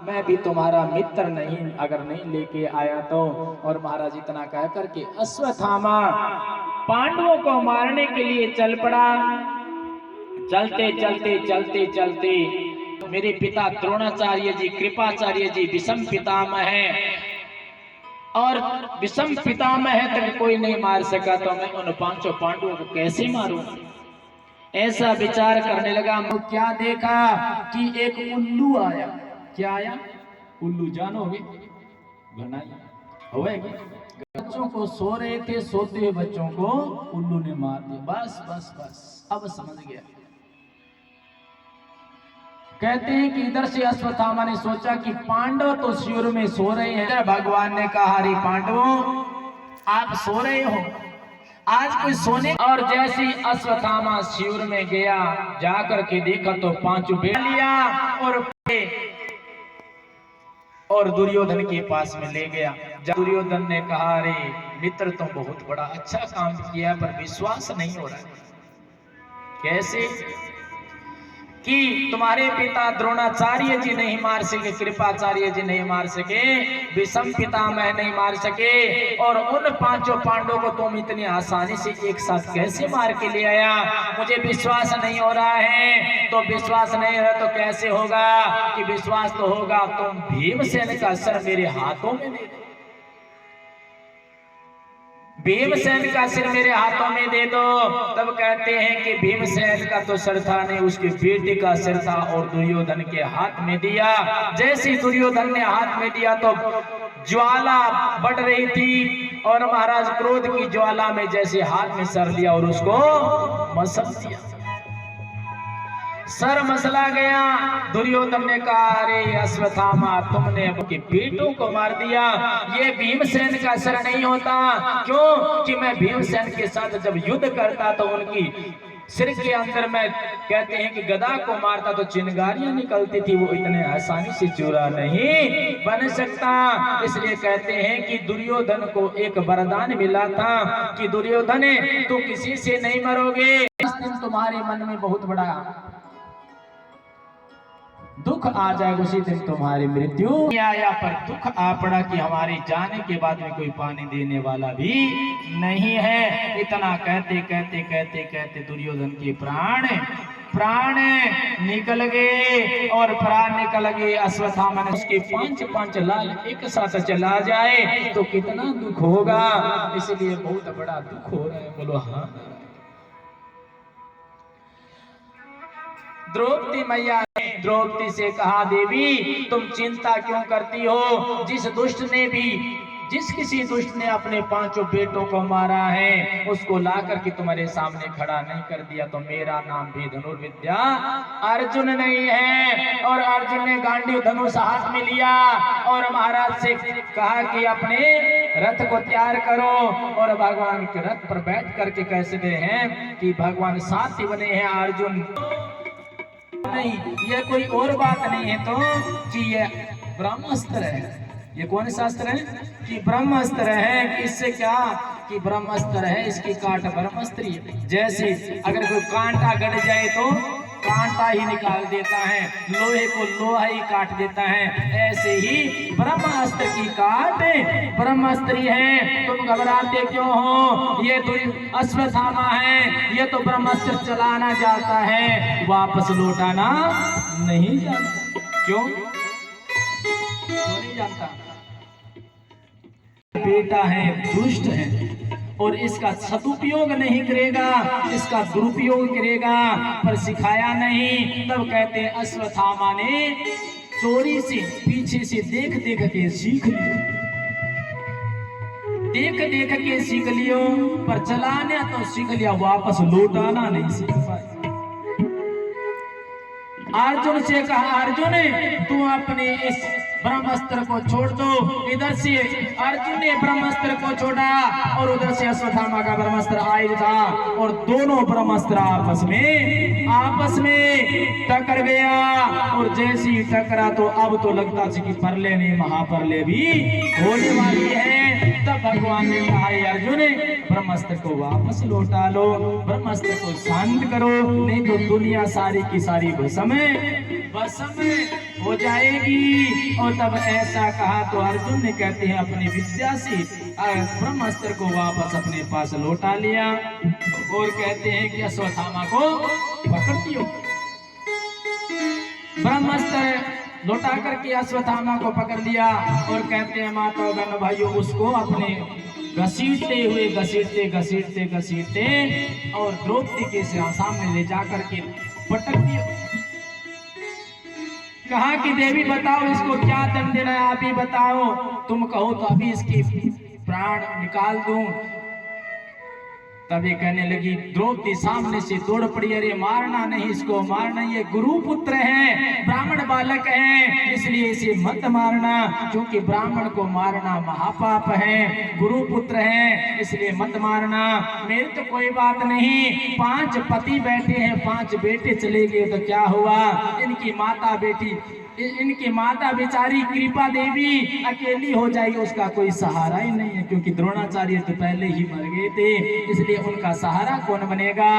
मैं भी तुम्हारा मित्र नहीं अगर नहीं लेके आया तो। और महाराज इतना कह करके अश्वत्थामा पांडवों को मारने के लिए चल पड़ा। चलते चलते चलते चलते मेरे पिता द्रोणाचार्य जी, कृपाचार्य जी विषम पितामह हैं, और विषम पितामह तक कोई नहीं मार सका तो मैं उन पांचों पांडवों को कैसे मारूं। ऐसा विचार करने लगा। तो क्या देखा कि एक उल्लू आया। क्या आया? उल्लू जानोगे? बच्चों को सो रहे थे, सोते हुए बच्चों को उल्लू ने मार दिया। बस बस बस अब समझ गया। कहते हैं कि इधर से अश्वत्थामा ने सोचा कि पांडव तो शिविर में सो रहे हैं। भगवान ने कहा, अरे पांडवों आप सो रहे हो, आज कोई सोने। और जैसे अश्वत्थामा शिविर में गया, जाकर के देखा तो पांचों बेट लिया और दुर्योधन के पास में ले गया। दुर्योधन ने कहा, अरे मित्र तुम बहुत बड़ा अच्छा काम किया, पर विश्वास नहीं हो रहा है। कैसे? कि तुम्हारे पिता द्रोणाचार्य जी नहीं मार सके, कृपाचार्य जी नहीं मार सके, विषम पितामह नहीं मार सके, और उन पांचों पांडवों को तुम इतनी आसानी से एक साथ कैसे मार के ले आया। मुझे विश्वास नहीं हो रहा है। तो विश्वास नहीं हो रहा तो कैसे होगा? कि विश्वास तो होगा तुम भीमसेन का सर मेरे हाथों में दे दो। भीमसेन का सिर मेरे हाथों में दे दो। तब कहते हैं कि भीमसेन का तो सर था नहीं, उसके बेटे का सिर था और दुर्योधन के हाथ में दिया। जैसे दुर्योधन ने हाथ में दिया तो ज्वाला बढ़ रही थी, और महाराज क्रोध की ज्वाला में जैसे हाथ में सर लिया और उसको मसल दिया। सर मसला गया। दुर्योधन ने कहा, अरे अश्वत्थामा तुमने अपने बेटों को मार दिया, ये भीमसेन का सर नहीं होता। क्यों? कि मैं भीमसेन के साथ जब युद्ध करता तो उनकी सिर के अंदर में कहते हैं कि गदा को मारता तो चिंगारियां निकलती थी, वो इतने आसानी से चूरा नहीं बन सकता। इसलिए कहते हैं कि दुर्योधन को एक वरदान मिला था कि दुर्योधन तुम किसी से नहीं मरोगे। इस दिन तुम्हारे मन में बहुत बड़ा दुख आ जाएगा, उसी दिन तुम्हारी मृत्यु आया। पर दुख आ पड़ा कि हमारे जाने के बाद में कोई पानी देने वाला भी नहीं है। इतना कहते कहते कहते कहते दुर्योधन के प्राण निकल गए, और प्राण निकल गए। अश्वत्थामा ने उसके पांच लाल एक साथ चला जाए तो कितना दुख होगा। इसलिए बहुत बड़ा दुख हो रहा है। बोलो हाँ। द्रौपदी मैया ने द्रौपदी से कहा, देवी तुम चिंता क्यों करती हो? जिस किसी दुष्ट ने अपने पांचों बेटों को मारा है, उसको ला करके तुम्हारे सामने खड़ा नहीं कर दिया तो मेरा नाम भी धनुर्विद्या अर्जुन नहीं है। और अर्जुन ने गांडीव धनुष हाथ में लिया और महाराज से कहा कि अपने रथ को तैयार करो, और भगवान के रथ पर बैठ करके कैसे गए हैं कि भगवान साथी बने हैं। अर्जुन नहीं, ये कोई और बात नहीं है तो कि ये ब्रह्मास्त्र है। ये कौन शास्त्र है? कि ब्रह्मास्त्र है। कि इससे क्या? कि ब्रह्मास्त्र है, इसकी काट ब्रह्मास्त्र। जैसे अगर कोई कांटा गड़ जाए तो कांटा ही निकाल देता है, लोहे को लोहा ही काट देता है, ऐसे ही ब्रह्मास्त्र की काट ब्रह्मास्त्र है। तुम घबराते क्यों हो? ये तो अश्वत्थामा है, ये तो ब्रह्मास्त्र चलाना जाता है, वापस लौटाना नहीं जानता। क्यों नहीं जानता? बेटा है, दुष्ट है, और इसका सदुपयोग नहीं करेगा, इसका दुरुपयोग करेगा, पर सिखाया नहीं। तब कहते हैं अश्वत्थामा ने चोरी से पीछे से देख देख के सीख लिया, देख देख के सीख लियो, पर चलाना तो सीख लिया, वापस लौटाना नहीं सीख पाया। अर्जुन से कहा, अर्जुन तू अपने इस ब्रह्मास्त्र को छोड़ दो। इधर से अर्जुन ने ब्रह्मास्त्र को छोड़ा और उधर से अश्वत्थामा का ब्रह्मास्त्र आया था, और दोनों ब्रह्मास्त्र आपस में टकर गया। और जैसे ही टकरा तो अब तो लगता था कि परले नहीं महापरले भी होने वाली है। तब भगवान ने कहा अर्जुन ब्रह्मास्त्र को वापस लौटा लो, ब्रह्मास्त्र को शांत करो, नहीं तो दुनिया सारी की सारी भस्म हो जाएगी। और तब ऐसा कहा तो अर्जुन ने कहते हैं अपनी विद्या से ब्रह्मास्त्र को वापस अपने पास लौटा लिया और कहते हैं कि अश्वत्थामा को पकड़ लियो। ब्रह्मास्त्र लौटा करके अश्वत्थामा को पकड़ लिया और कहते हैं माता बहनों भाइयों उसको अपने घसीटते और द्रौपदी के सामने ले जाकर के पटक दिया। कहा कि देवी बताओ इसको क्या दंड देना है, आप ही बताओ, तुम कहो तो अभी इसकी प्राण निकाल दूं। तभी कहने लगी, द्रौपदी सामने से दौड़ पड़ी, अरे मारना नहीं, इसको मारना, ये गुरु पुत्र है, ब्राह्मण बालक है, इसलिए इसे मत मारना, क्योंकि ब्राह्मण को मारना महापाप है, गुरु पुत्र है, इसलिए मत मारना। मेरी तो कोई बात नहीं, 5 पति बैठे हैं, 5 बेटे चले गए तो क्या हुआ, इनकी माता बेचारी कृपा देवी अकेली हो जाएगी, उसका कोई सहारा ही नहीं है, क्योंकि द्रोणाचार्य तो पहले ही मर गए थे, इसलिए उनका सहारा कौन बनेगा।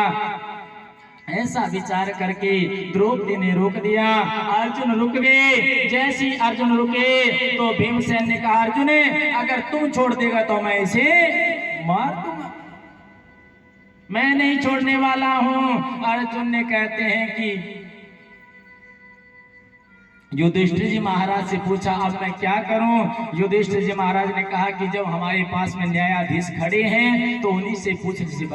ऐसा विचार करके द्रौपदी ने रोक दिया। अर्जुन रुक गए। जैसे अर्जुन रुके तो भीमसेन ने कहा, अर्जुन अगर तुम छोड़ देगा तो मैं इसे मार दूंगा, मैं नहीं छोड़ने वाला हूं। अर्जुन ने कहते हैं कि युधिष्ठिर जी महाराज से पूछा अब मैं क्या करूं। युधिष्ठिर जी महाराज ने कहा कि जब हमारे पास में न्यायाधीश खड़े हैं तो उन्हीं से पूछ लीजिए,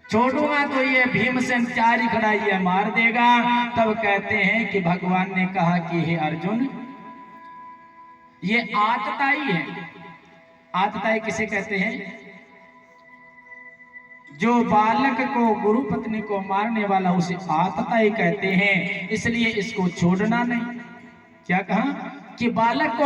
छोड़ूंगा तो ये भीमसेन चारी खड़ा ये मार देगा। तब कहते हैं कि भगवान ने कहा कि हे अर्जुन ये आतताई है। आतताई किसे कहते हैं, जो बालक को गुरु पत्नी को मारने वाला उसे आतताई कहते हैं, इसलिए इसको छोड़ना नहीं। क्या कहा कि बालक को